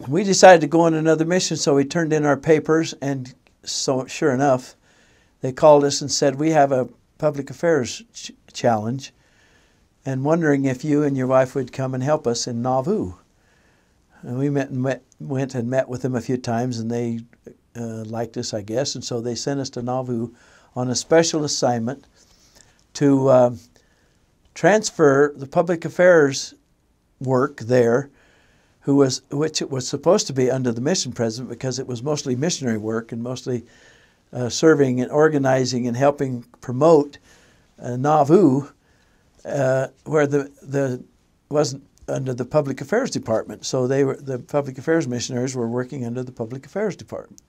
we decided to go on another mission, so we turned in our papers, and so sure enough, they called us and said, we have a public affairs challenge and wondering if you and your wife would come and help us in Nauvoo. And we went and met with them a few times, and they liked us, I guess, and so they sent us to Nauvoo on a special assignment to transfer the public affairs work there, which it was supposed to be under the mission president, because it was mostly missionary work and mostly serving and organizing and helping promote Nauvoo, where the wasn't under the public affairs department. So the public affairs missionaries were working under the public affairs department,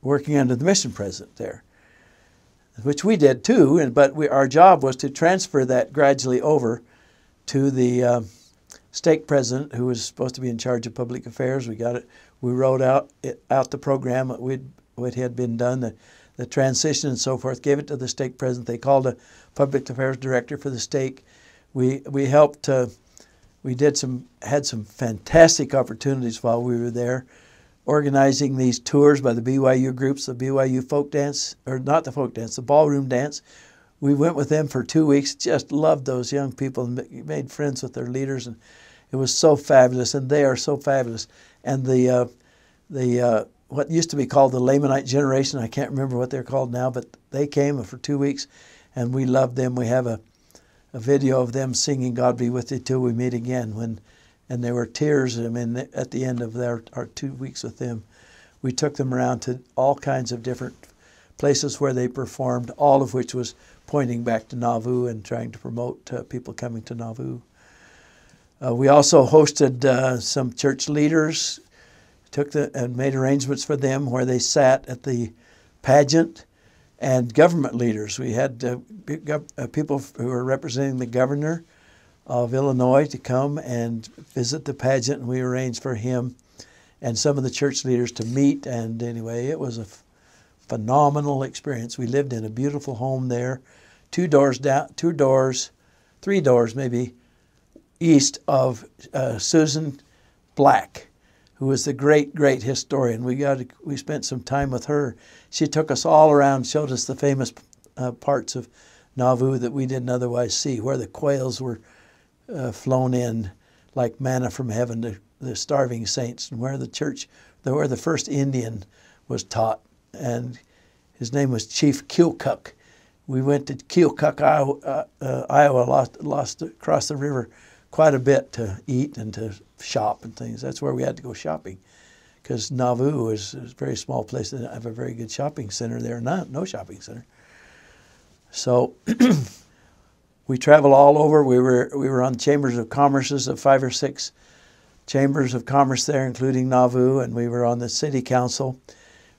working under the mission president there, which we did too. But our job was to transfer that gradually over to the stake president, who was supposed to be in charge of public affairs. We got it. We wrote out the program what had been done, the transition and so forth. Gave it to the stake president. They called a public affairs director for the stake. We helped. We had some fantastic opportunities while we were there, organizing these tours by the BYU groups, the BYU folk dance, or not the folk dance, the ballroom dance. We went with them for 2 weeks, just loved those young people and made friends with their leaders, and it was so fabulous, and they are so fabulous. And the what used to be called the Lamanite generation, I can't remember what they're called now, but they came for 2 weeks, and we loved them. We have a video of them singing "God Be With You Till We Meet Again," and there were tears. I mean, at the end of our 2 weeks with them, we took them around to all kinds of different places where they performed, all of which was pointing back to Nauvoo and trying to promote people coming to Nauvoo. We also hosted some church leaders, and made arrangements for them where they sat at the pageant, and government leaders. We had people who were representing the governor of Illinois to come and visit the pageant, and we arranged for him and some of the church leaders to meet. And anyway, it was a phenomenal experience. We lived in a beautiful home there, 3 doors maybe, east of Susan Black, who was the great, great historian. We spent some time with her. She took us all around, showed us the famous parts of Nauvoo that we didn't otherwise see, where the quails were flown in like manna from heaven to the starving saints, and where the first Indian was taught, and his name was Chief Keokuk. We went to Keokuk, Iowa, lost across the river quite a bit to eat and to shop and things. That's where we had to go shopping, because Nauvoo is a very small place. They don't have a very good shopping center there. No shopping center. So we traveled all over. We were on chambers of commerces of 5 or 6 chambers of commerce there, including Nauvoo, and we were on the city council.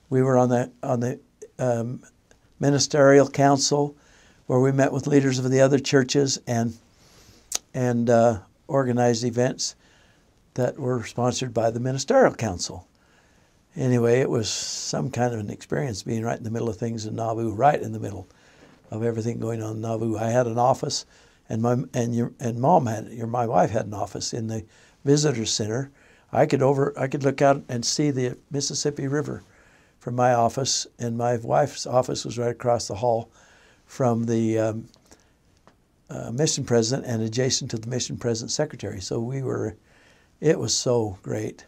We were on the ministerial council, where we met with leaders of the other churches and organized events that were sponsored by the ministerial council. Anyway, it was some kind of an experience being right in the middle of things in Nauvoo, right in the middle of everything going on in Nauvoo. I had an office, and my wife had an office in the visitor center. I could look out and see the Mississippi River from my office, and my wife's office was right across the hall from the mission president and adjacent to the mission president's secretary. So it was so great.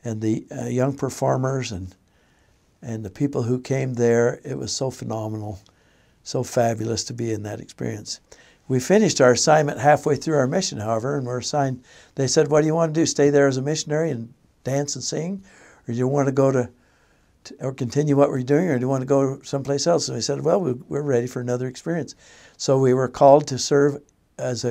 And the young performers and the people who came there, it was so phenomenal, so fabulous to be in that experience. We finished our assignment halfway through our mission, however, and were assigned. They said, "What do you want to do? Stay there as a missionary and dance and sing, or do you want to go or continue what we're doing, or do you want to go someplace else?" And we said, "Well, we're ready for another experience." So we were called to serve as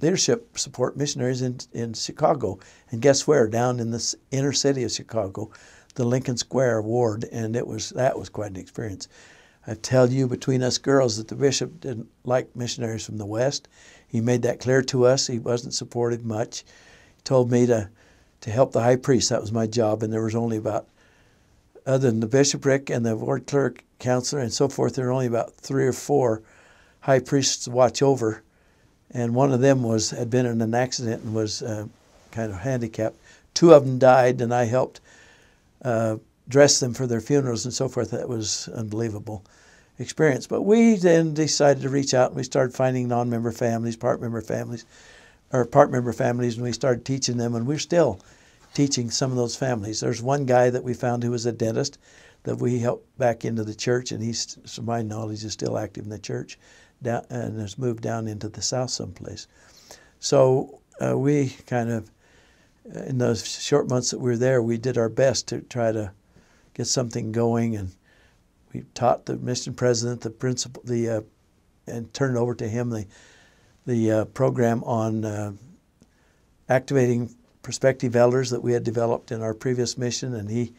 leadership support missionaries in Chicago. And guess where? Down in the inner city of Chicago, the Lincoln Square ward, and that was quite an experience. I tell you, between us girls, that the bishop didn't like missionaries from the West. He made that clear to us. He wasn't supported much. He told me to help the high priest. That was my job, and there was only about, other than the bishopric and the ward clerk, counselor, and so forth, there were only about 3 or 4 high priests to watch over. And one of them had been in an accident and was kind of handicapped. 2 of them died, and I helped dress them for their funerals and so forth. That was unbelievable experience. But we then decided to reach out, and we started finding non-member families, part-member families, and we started teaching them, and we're still teaching some of those families. There's one guy that we found who was a dentist that we helped back into the church, and he's, to my knowledge, is still active in the church and has moved down into the south someplace. So we kind of, in those short months that we were there, we did our best to try to get something going, and we taught the mission president, the principal, and turned over to him the program on activating prospective elders that we had developed in our previous mission, and he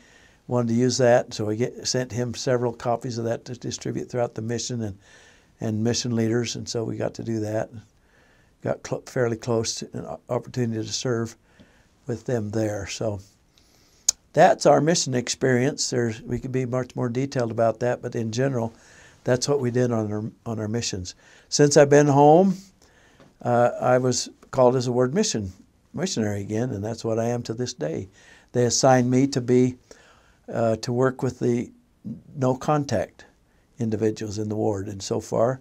wanted to use that, so we sent him several copies of that to distribute throughout the mission and mission leaders, and so we got to do that. Got fairly close to an opportunity to serve with them there. So that's our mission experience. We could be much more detailed about that, but in general, that's what we did on our missions. Since I've been home, I was called as a word missionary again, and that's what I am to this day. They assigned me to work with the no contact individuals in the ward, and so far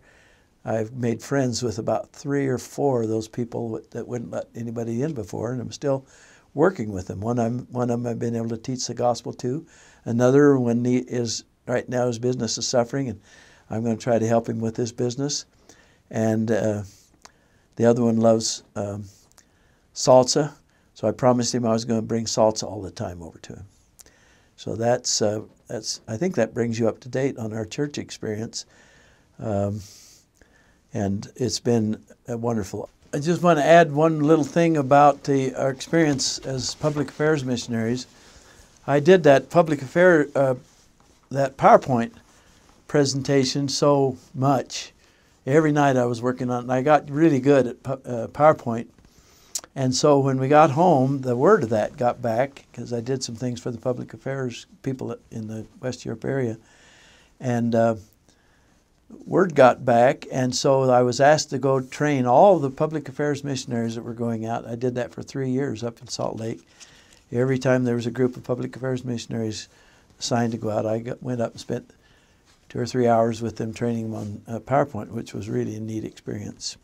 I've made friends with about 3 or 4 of those people that wouldn't let anybody in before, and I'm still working with them. One of them I've been able to teach the gospel to. Another one right now his business is suffering, and I'm going to try to help him with his business. And the other one loves salsa, so I promised him I was going to bring salsa all the time over to him. So that's I think that brings you up to date on our church experience, and it's been wonderful. I just want to add one little thing about our experience as public affairs missionaries. I did that that PowerPoint presentation so much. Every night I was working on it, and I got really good at PowerPoint. And so when we got home, the word of that got back, because I did some things for the public affairs people in the West Europe area. And word got back, and so I was asked to go train all the public affairs missionaries that were going out. I did that for 3 years up in Salt Lake. Every time there was a group of public affairs missionaries assigned to go out, I went up and spent 2 or 3 hours with them training them on PowerPoint, which was really a neat experience.